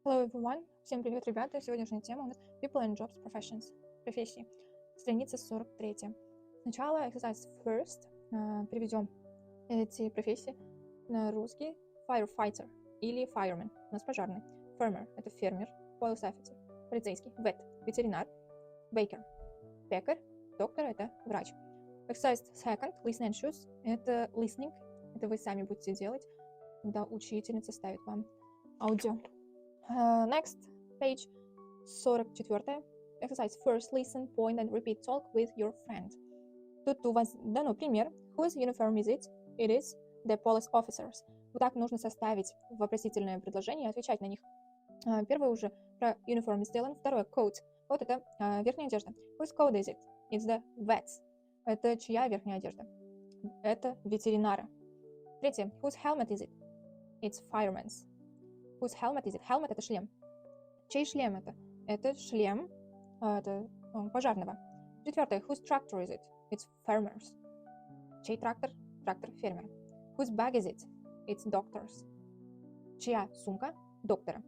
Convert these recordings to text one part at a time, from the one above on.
Hello everyone! Всем привет, ребята! Сегодняшняя тема у нас People and Jobs Professions. Профессии. Страница 43. Сначала exercise first. Переведем эти профессии на русский. Firefighter или fireman. У нас пожарный. Farmer – это фермер. Police officer – полицейский. Vet – ветеринар. Baker – пекарь. Доктор – это врач. Exercise second. Listen and choose – это listening. Это вы сами будете делать, когда учительница ставит вам аудио. Next page 44. Exercise first listen, point and repeat talk with your friend. Тут у вас дано пример. Whose uniform is it? It is the police officers. Вот так нужно составить вопросительное предложение и отвечать на них. Первое уже про uniform сделано. Второе coat. Вот это верхняя одежда. Whose coat is it? It's the vets. Это чья верхняя одежда? Это ветеринары. Третье. Whose helmet is it? It's firemen's. Whose helmet is it? Helmet – это шлем. Чей шлем это? Это шлем пожарного. Четвертое. Whose tractor is it? It's farmers. Чей трактор? Трактор фермера. Whose bag is it? It's doctors. Чья сумка? Доктора.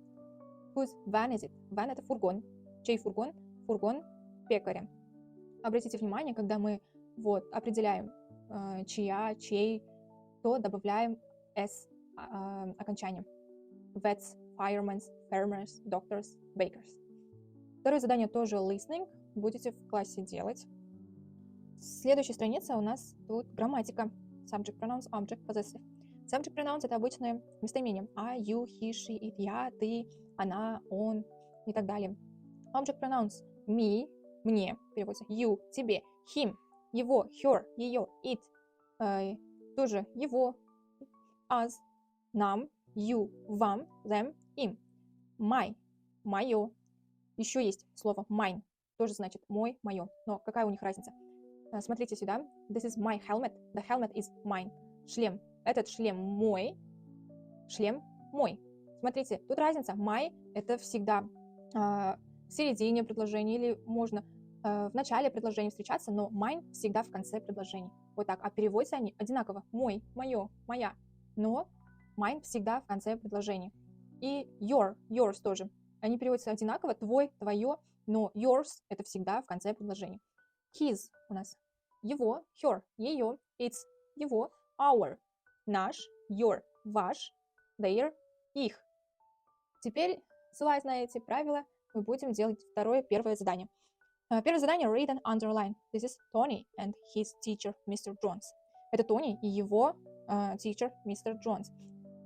Whose van is it? Van – это фургон. Чей фургон? Фургон пекаря. Обратите внимание, когда мы определяем чья, чей, то добавляем s окончанием. Vets, firemen, farmers, doctors, bakers. Второе задание тоже listening. Будете в классе делать. Следующая страница у нас тут грамматика. Subject pronouns, object, possessive. Subject pronouns – это обычные местоимения. I, you, he, she, it, я, ты, она, он и так далее. Object pronouns – me, мне, переводится. You, тебе. Him, его. Her, ее. It, тоже его. Us, нам. You, вам, them, им. My, мое. Еще есть слово mine, тоже значит мой, мое. Но какая у них разница? Смотрите сюда. This is my helmet. The helmet is mine. Шлем. Этот шлем мой. Шлем мой. Смотрите, тут разница. My – это всегда в середине предложения или можно в начале предложения встречаться, но mine всегда в конце предложения. Вот так. А переводятся они одинаково. Мой, мое, моя. Но mine всегда в конце предложения. И yours тоже. Они переводятся одинаково, твой, твое, но yours – это всегда в конце предложения. His у нас его, her, ее, its, его, our, наш, your, ваш, their, их. Теперь, ссылаясь на эти правила, мы будем делать первое задание. Первое задание – read and underline. This is Tony and his teacher, Mr. Jones. Это Тони и его teacher, Mr. Jones.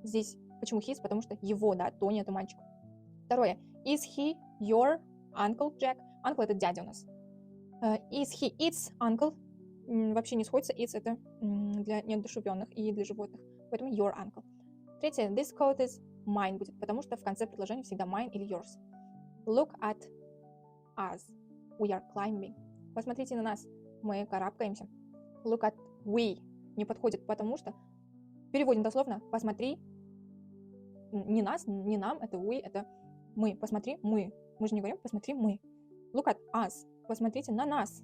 Здесь почему his? Потому что его, да, Тони это мальчик. Второе. Is he your uncle Jack? Uncle это дядя у нас. Is he its uncle? Вообще не сходится. Its это для неодушевленных и для животных. Поэтому your uncle. Третье. This coat is mine будет, потому что в конце предложения всегда mine или yours. Look at us. We are climbing. Посмотрите на нас. Мы карабкаемся. Look at we. Не подходит, потому что переводим дословно. Посмотри. Не нас, не нам, это we, это мы. Посмотри, мы. Мы же не говорим, посмотри, мы. Look at us. Посмотрите на нас.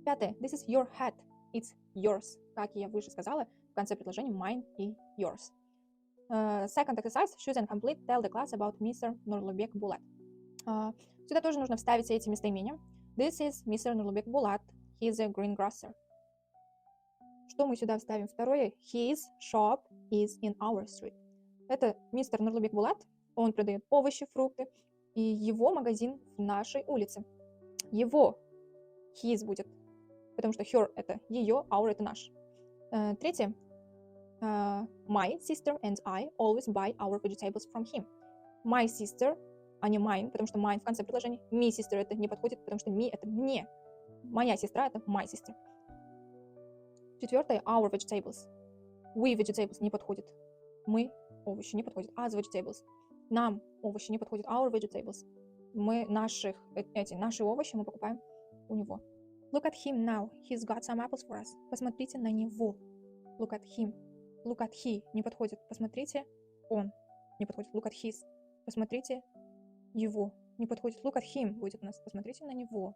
Пятое. This is your hat. It's yours. Как я выше сказала, в конце предложения mine и yours. Second exercise. Choose and complete. Tell the class about Mr. Nurlurbek Bulat. Сюда тоже нужно вставить эти местоимения. This is Mr. Nurlurbek Bulat. He is a greengrosser. Что мы сюда вставим? Второе. His shop is in our street. Это мистер Нурлубек Булат, он продает овощи, фрукты, и его магазин в нашей улице. Его, his будет, потому что her это ее, our это наш. Третье. My sister and I always buy our vegetables from him. My sister, а не mine, потому что mine в конце предложения. Me sister это не подходит, потому что me это мне. Моя сестра это my sister. Четвертое. Our vegetables. We vegetables не подходит. Мы овощи не подходит. Us vegetables. Нам овощи не подходят. Our vegetables. Мы наши овощи мы покупаем у него. Look at him now. He's got some apples for us. Посмотрите на него. Look at him. Look at he. Не подходит. Посмотрите он. Не подходит. Look at his. Посмотрите его. Не подходит. Look at him будет у нас. Посмотрите на него.